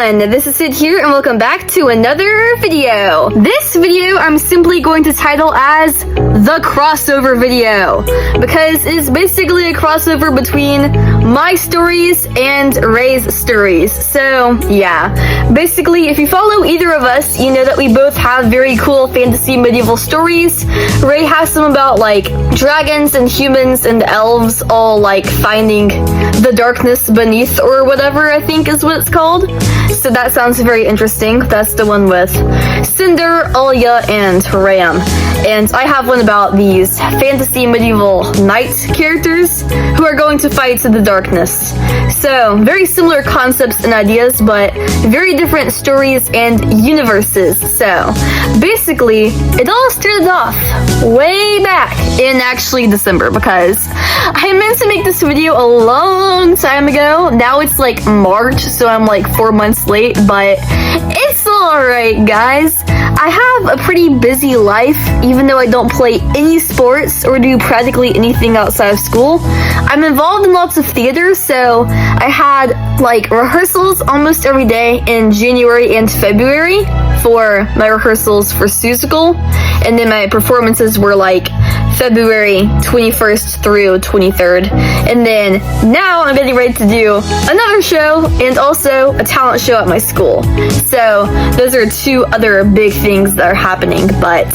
everyone, this is Sid here and welcome back to another video. This video I'm simply going to title as the crossover video because it's basically a crossover between my stories and Rea's stories. So yeah, basically if you follow either of us, you know that we both have very cool fantasy medieval stories. Rea has some about like dragons and humans and elves all like finding the darkness beneath or whatever, I think is what it's called. So that sounds very interesting. That's the one with Cinder, Alia, and Ram. And I have one about these fantasy medieval knight characters who are going to fight the darkness. So very similar concepts and ideas, but very different stories and universes. So basically it all started off way back in actually December because I meant to make this video a long time ago. Now it's like March, so I'm like 4 months late, but it's alright guys. I have a pretty busy life, even though I don't play any sports or do practically anything outside of school. I'm involved in lots of theater, so I had like rehearsals almost every day in January and February for my rehearsals for Susical, and then my performances were like February 21st through 23rd. And then now I'm getting ready to do another show and also a talent show at my school. So those are two other big things that are happening. But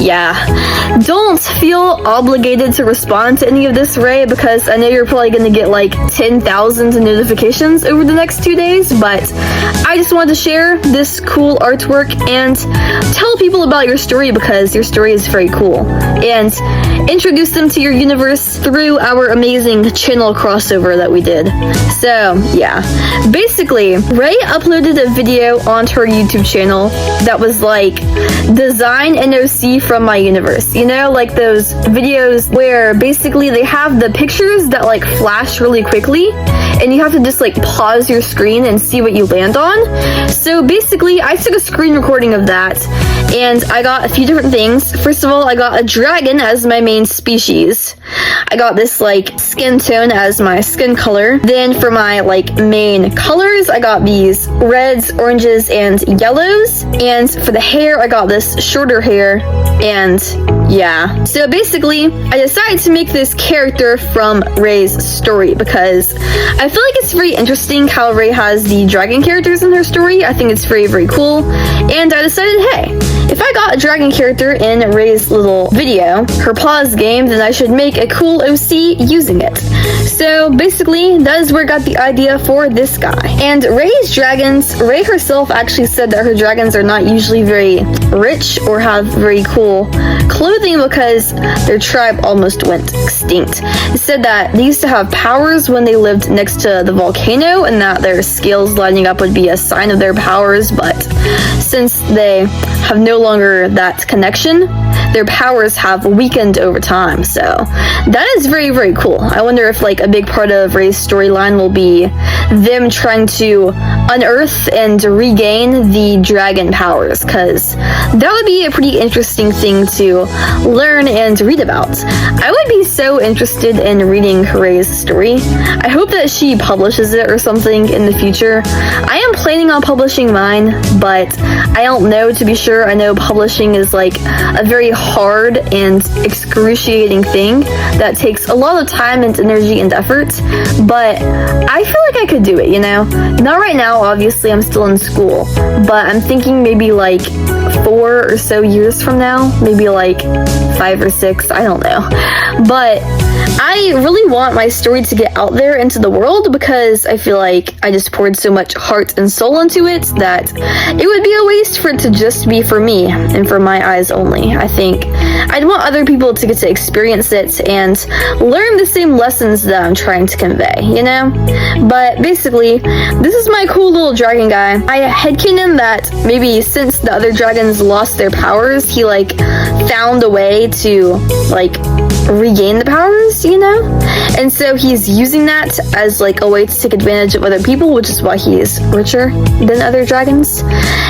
yeah, don't feel obligated to respond to any of this, Rea, because I know you're probably going to get like 10,000 notifications over the next 2 days. But I just wanted to share this cool artwork and tell people about your story because your story is very cool. And introduce them to your universe through our amazing channel crossover that we did. So yeah, basically Rea uploaded a video onto her YouTube channel that was like design NOC from my universe, you know, like those videos where basically they have the pictures that like flash really quickly and you have to just like pause your screen and see what you land on. So basically I took a screen recording of that and I got a few different things. First of all, I got a dragon as my main species. I got this like skin tone as my skin color. Then for my like main colors, I got these reds, oranges, and yellows. And for the hair, I got this shorter hair. And yeah, so basically I decided to make this character from Rea's story because I feel like it's very interesting how Rea has the dragon characters in her story. I think it's very, very cool. And I decided, hey, if I got a dragon character in Rea's little video, her pause game, then I should make a cool OC using it. So basically, that is where I got the idea for this guy. And Rea's dragons, Rea herself actually said that her dragons are not usually very rich or have very cool clothing because their tribe almost went extinct. It said that they used to have powers when they lived next to the volcano and that their scales lining up would be a sign of their powers, but since they have no longer that connection, their powers have weakened over time. So that is very, very cool. I wonder if like a big part of Rea's storyline will be them trying to unearth and regain the dragon powers, because that would be a pretty interesting thing to learn and read about. I would be so interested in reading Rea's story. I hope that she publishes it or something in the future. I am planning on publishing mine, but I don't know to be sure. I know publishing is like a very hard and excruciating thing that takes a lot of time and energy and effort, but I feel like I could do it, you know? Not right now, obviously, I'm still in school, but I'm thinking maybe like 4 or so years from now, maybe like 5 or 6, I don't know. But I really want my story to get out there into the world because I feel like I just poured so much heart and soul into it that it would be a waste for it to just be for me and for my eyes only. I think I'd want other people to get to experience it and learn the same lessons that I'm trying to convey, you know? But basically, this is my cool little dragon guy. I headcanon that maybe since the other dragons lost their powers, he like found a way to like regain the powers, you know? And so he's using that as like a way to take advantage of other people, which is why he is richer than other dragons.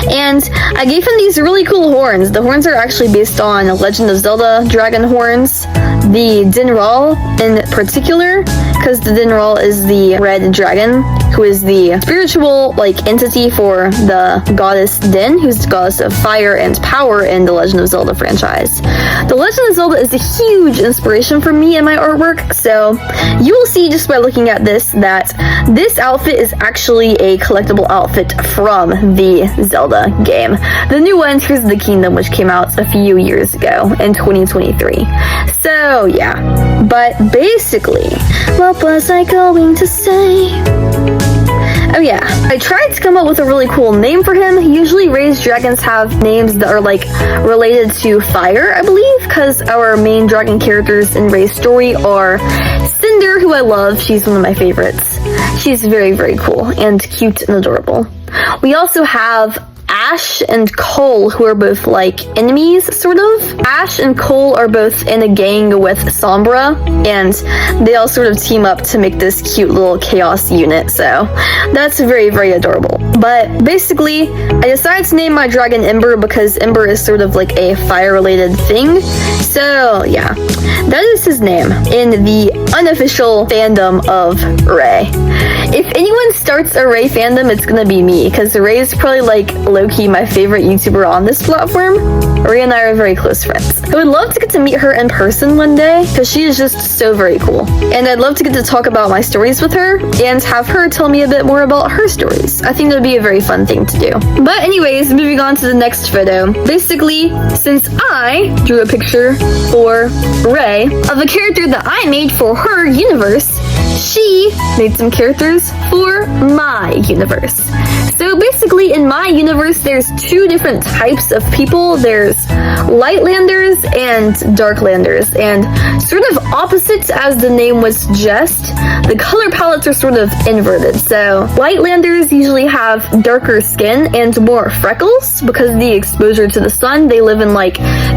And I gave him these really cool horns. The horns are actually based on Legend of Zelda dragon horns the Dinral in particular, because the Dinral is the red dragon, who is the spiritual entity for the goddess Din, who's the goddess of fire and power in the Legend of Zelda franchise. The Legend of Zelda is a huge inspiration for me in my artwork, so you will see just by looking at this that this outfit is actually a collectible outfit from the Zelda game. The new one, Tears of the Kingdom, which came out a few years ago in 2023. So yeah, but basically, what was I going to say? Oh yeah, I tried to come up with a really cool name for him. Usually raised dragons have names that are related to fire, I believe, because our main dragon characters in Ray's story are Cinder, who I love. She's one of my favorites. She's very, very cool and cute and adorable. We also have Ash and Cole, who are both enemies, sort of. Ash and Cole are both in a gang with Sombra, and they all sort of team up to make this cute little chaos unit, so that's very, very adorable. But basically, I decided to name my dragon Ember because Ember is sort of a fire-related thing, so yeah, that is his name in the unofficial fandom of Ray. If anyone starts a Ray fandom, it's gonna be me, because Ray is probably low-key my favorite YouTuber on this platform. Ray and I are very close friends. I would love to get to meet her in person one day, because she is just so very cool. And I'd love to get to talk about my stories with her, and have her tell me a bit more about her stories. I think that would be a very fun thing to do. But anyways, moving on to the next photo. Basically, since I drew a picture for Ray of a character that I made for her universe, she made some characters for my universe. So basically, in my universe, there's two different types of people. There's Lightlanders and Darklanders, and sort of opposites as the name would suggest, the color palettes are sort of inverted. So Lightlanders usually have darker skin and more freckles because of the exposure to the sun. They live in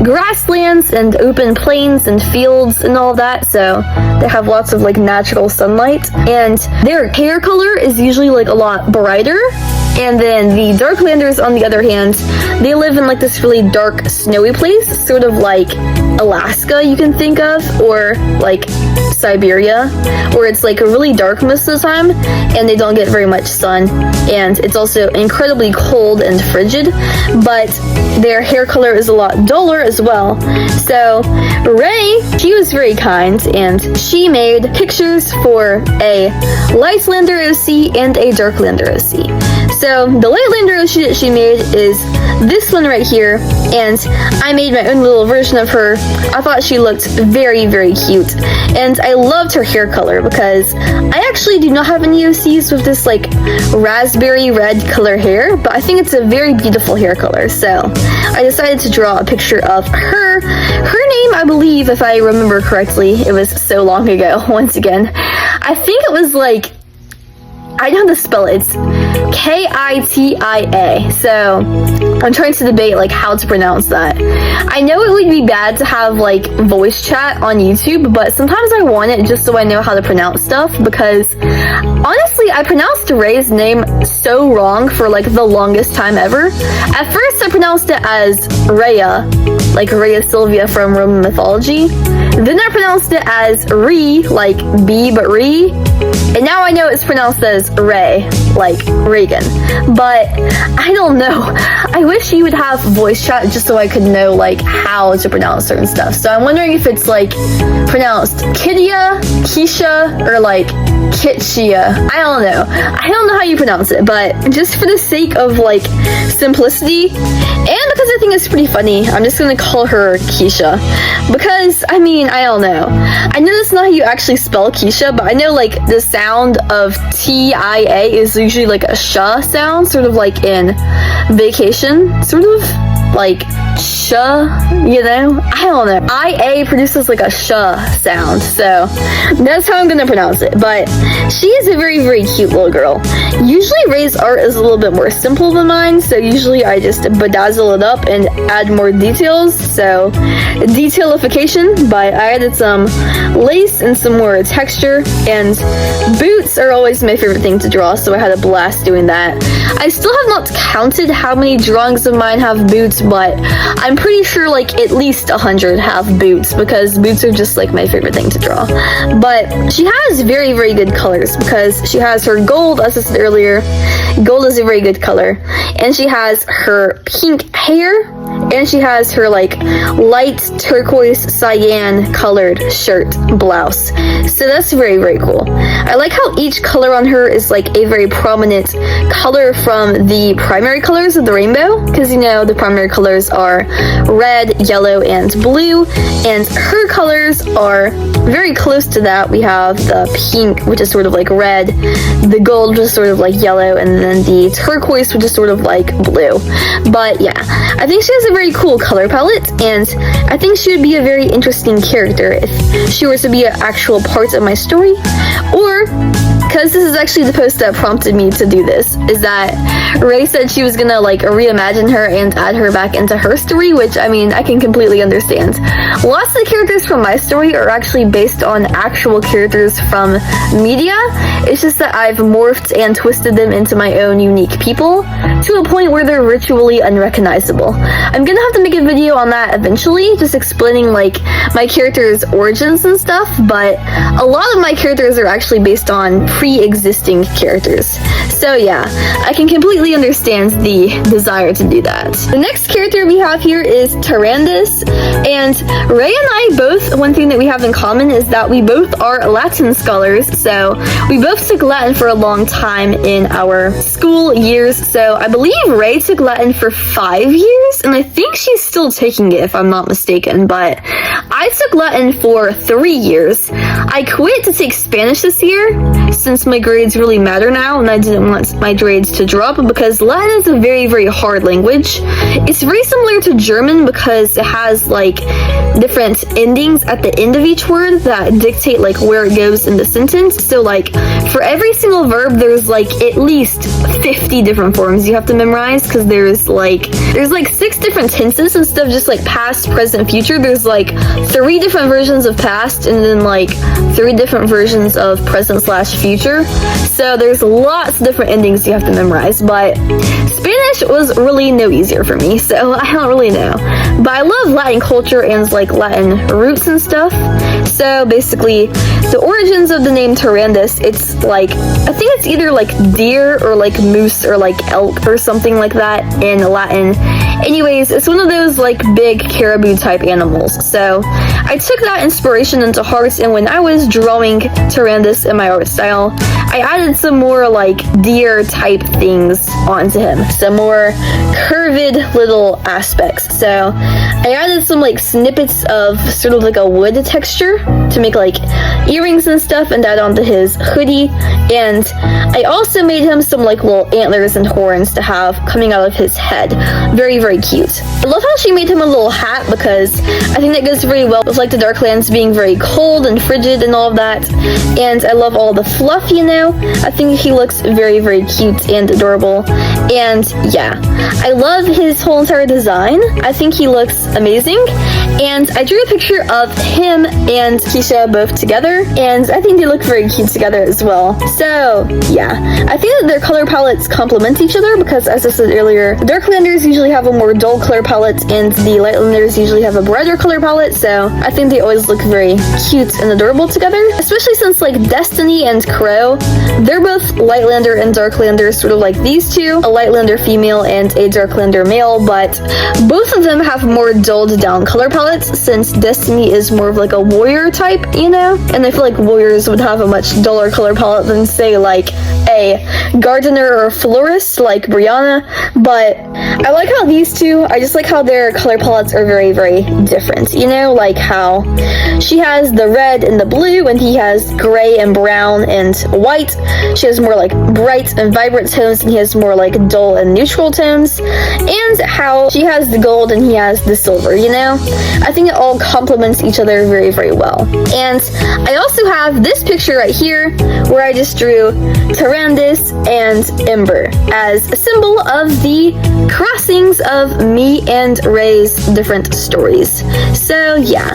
grasslands and open plains and fields and all that, so they have lots of natural sunlight, and their hair color is usually a lot brighter. And then the Darklanders, on the other hand, they live in this really dark, snowy place, sort of like Alaska, you can think of, or Siberia, where it's really dark most of the time, and they don't get very much sun, and it's also incredibly cold and frigid, but their hair color is a lot duller as well. So Ray, she was very kind, and she made pictures for a Lightlander OC and a Darklander OC. So the Lightlander OC that she made is this one right here, and I made my own little version of her. I thought she looked very, very cute, and I loved her hair color because I actually do not have any OCs with this raspberry red color hair, but I think it's a very beautiful hair color, so I decided to draw a picture of her. Her name, I believe, if I remember correctly, it was so long ago, once again, I think it was I know how to spell it. It's Kitia. So I'm trying to debate how to pronounce that. I know it would be bad to have voice chat on YouTube, but sometimes I want it just so I know how to pronounce stuff, because honestly, I pronounced Ray's name so wrong for the longest time ever. At first, I pronounced it as Rea, Rhea Silvia from Roman mythology. Then I pronounced it as Re, B but Re. And now I know it's pronounced as Ray, Reagan. But I don't know. I wish you would have voice chat just so I could know how to pronounce certain stuff. So I'm wondering if it's pronounced Kitia, Keisha, or Kitia. I don't know. I don't know how you pronounce it, but just for the sake of simplicity, and because I think it's pretty funny, I'm just gonna call her Keisha. Because I don't know. I know that's not how you actually spell Keisha, but I know the sound of TIA is usually a sh sound, sort of in vacation, sort of sh, I don't know. IA produces a sh sound, so that's how I'm gonna pronounce it. But she is a very, very cute little girl. Usually Ray's art is a little bit more simple than mine, so usually I just bedazzle it up and add more details, so detailification, but I added some lace and some more texture, and boots are always my favorite thing to draw, so I had a blast doing that. I still have not counted how many drawings of mine have boots, boots, but I'm pretty sure like at least 100 have boots, because boots are just like my favorite thing to draw. But she has very, very good colors, because she has her gold, as I said earlier. Gold is a very good color. And she has her pink hair, and she has her like light turquoise cyan colored shirt blouse. So that's very, very cool. I like how each color on her is like a very prominent color from the primary colors of the rainbow, because you know the primary colors are red, yellow, and blue, and her colors are very close to that. We have the pink, which is sort of like red, the gold, which is sort of like yellow, and then the turquoise, which is sort of like blue. But yeah, I think she has a very cool color palette, and I think she would be a very interesting character if she were to be an actual part of my story. Or, because this is actually the post that prompted me to do this, is that Rea said she was gonna like reimagine her and add her back into her story, which I mean, I can completely understand. Lots of the characters from my story are actually based on actual characters from media. It's just that I've morphed and twisted them into my own unique people to a point where they're virtually unrecognizable. I'm gonna have to make a video on that eventually, just explaining like my characters' origins and stuff, but a lot of my characters are actually based on pre-existing characters. So yeah, I can completely understand the desire to do that. The next character we have here is Tarandus, and Rea and I both, one thing that we have in common is that we both are Latin scholars, so we both took Latin for a long time in our school years. So I believe Rea took Latin for 5 years, and I think she's still taking it if I'm not mistaken, but I took Latin for 3 years. I quit to take Spanish this year, since my grades really matter now, and I didn't want my grades to drop, because Latin is a very, very hard language. It's very similar to German because it has like different endings at the end of each word that dictate like where it goes in the sentence. So like for every single verb, there's like at least 50 different forms you have to memorize, because there's like 6 different tenses instead of just like past, present, future. There's like 3 different versions of past, and then like 3 different versions of present / future. So there's lots of different endings you have to memorize, but Spanish was really no easier for me, so I don't really know. But I love Latin culture and like Latin roots and stuff. So basically, the origins of the name Tarandus, it's like, I think it's either like deer or like moose or like elk or something like that in Latin. Anyways, it's one of those like big caribou type animals. So I took that inspiration into heart, and when I was drawing Tarandus in my art style, I added some more like deer type things onto him, some more curved little aspects. So I added some like snippets of sort of like a wood texture to make like earrings and stuff, and that onto his hoodie. And I also made him some like little antlers and horns to have coming out of his head. Very, very cute. I love how she made him a little hat, because I think that goes very well with like the Darklands being very cold and frigid and all of that. And I love all the fluff, you know. I think he looks very, very cute and adorable. And yeah, I love his whole entire design. I think he looks amazing. And I drew a picture of him and Kitia both together, and I think they look very cute together as well. So yeah, I think that their color palettes complement each other, because as I said earlier, the Darklanders usually have a more dull color palette and the Lightlanders usually have a brighter color palette, so I think they always look very cute and adorable together, especially since like Destiny and Crow, they're both Lightlander and Darklander, sort of like these two, a Lightlander female and a Darklander male, but both of them have more dulled down color palettes, since Destiny is more of like a warrior type, you know, and I feel like warriors would have a much duller color palette than say like a gardener or florist like Brianna. But I like how these two, I just like how their color palettes are very, very different, you know, like how she has the red and the blue and he has gray and brown and white. She has more like bright and vibrant tones and he has more like dull and neutral tones, and how she has the gold and he has the silver, you know. I think it all complements each other very, very well. And I also have this picture right here where I just drew Tarandus Tarandus, and Ember as a symbol of the crossings of me and Rea's different stories. So yeah,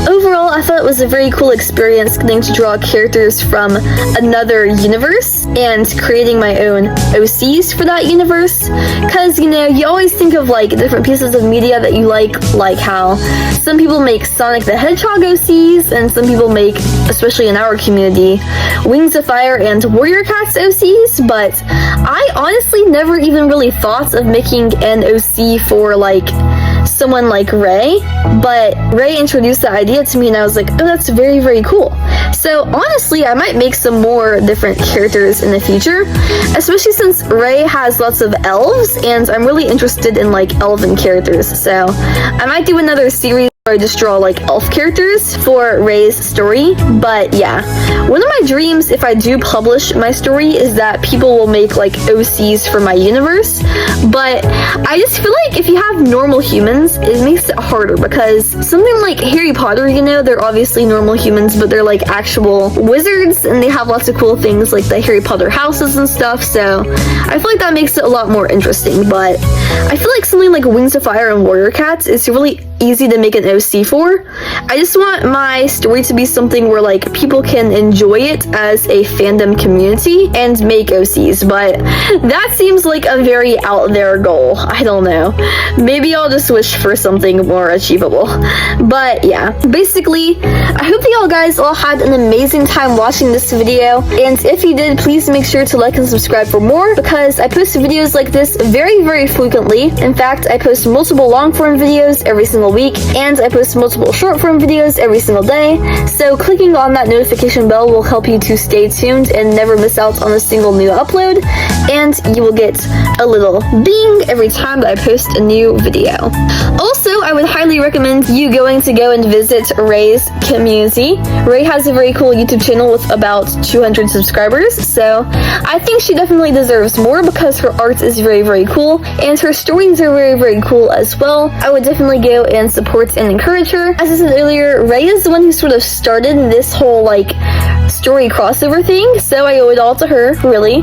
overall I thought it was a very cool experience getting to draw characters from another universe and creating my own OCs for that universe, because you know, you always think of like different pieces of media that you like how some people make Sonic the Hedgehog OCs and some people make, especially in our community, Wings of Fire and Warrior Cats OCs, but I honestly never even really thought of making an OC for like someone like Rea, but Rea introduced the idea to me and I was like, oh, that's very, very cool. So honestly, I might make some more different characters in the future, especially since Rea has lots of elves and I'm really interested in like elven characters. So I might do another series where I just draw like elf characters for Rea's story. But yeah, one of my dreams, if I do publish my story, is that people will make like OCs for my universe. But I just feel like if you have normal humans, it makes it harder, because something like Harry Potter, you know, they're obviously normal humans, but they're like actual wizards and they have lots of cool things like the Harry Potter houses and stuff. So I feel like that makes it a lot more interesting. But I feel like something like Wings of Fire and Warrior Cats is really easy to make an OC for. I just want my story to be something where like people can enjoy it as a fandom community and make OCs, but that seems like a very out there goal. I don't know. Maybe I'll just wish for something more achievable. But yeah, basically, I hope that y'all guys all had an amazing time watching this video, and if you did, please make sure to like and subscribe for more, because I post videos like this very, very frequently. In fact, I post multiple long form videos every single week, and I post multiple short form videos every single day, so clicking on that notification bell will help you to stay tuned and never miss out on a single new upload, and you will get a little ding every time that I post a new video. Also, I would highly recommend you go and visit Rea's community. Rea has a very cool YouTube channel with about 200 subscribers, so I think she definitely deserves more because her art is very, very cool, and her stories are very, very cool as well. I would definitely go and support and encourage her. As I said earlier, Rea is the one who sort of started this whole like story crossover thing, so I owe it all to her, really.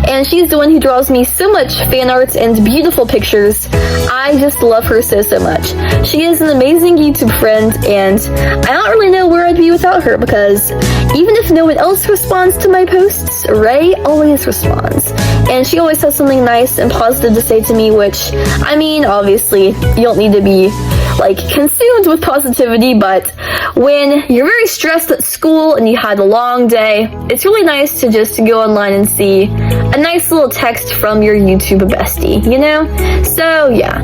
And she's the one who draws me so much fan art and beautiful pictures. I just love her so, so much. She is an amazing YouTube friend, and I don't really know where I'd be without her, because even if no one else responds to my posts, Rea always responds. And she always has something nice and positive to say to me, which, I mean, obviously, you don't need to be like consumed with positivity, but when you're very stressed at school and you had a long day, it's really nice to just go online and see a nice little text from your YouTube bestie, you know? So yeah,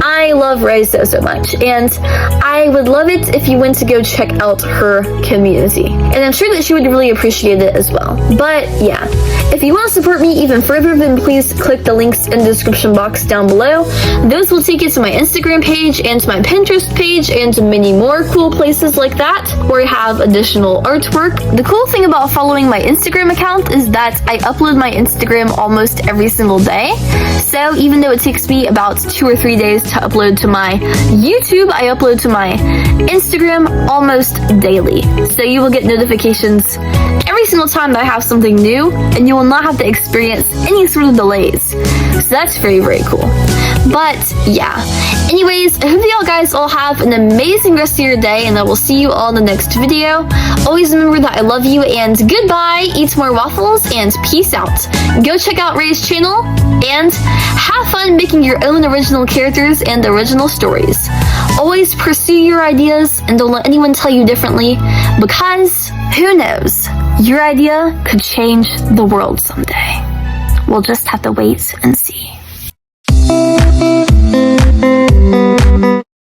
I love Rea so, so much, and I would love it if you went to go check out her community, and I'm sure that she would really appreciate it as well. But yeah, if you want to support me even further, then please click the links in the description box down below. Those will take you to my Instagram page and to my Pinterest page and many more cool places like that where I have additional artwork. The cool thing about following my Instagram account is that I upload my Instagram almost every single day. So even though it takes me about 2 or 3 days to upload to my YouTube, I upload to my Instagram almost daily. So you will get notifications every single time that I have something new, and you will not have to experience any sort of delays. So that's very, very cool. But yeah, anyways, I hope that y'all guys all have an amazing rest of your day, and I will see you all in the next video. Always remember that I love you, and goodbye, eat more waffles, and peace out. Go check out Rea's channel, and have fun making your own original characters and original stories. Always pursue your ideas, and don't let anyone tell you differently, because who knows, your idea could change the world someday. We'll just have to wait and see.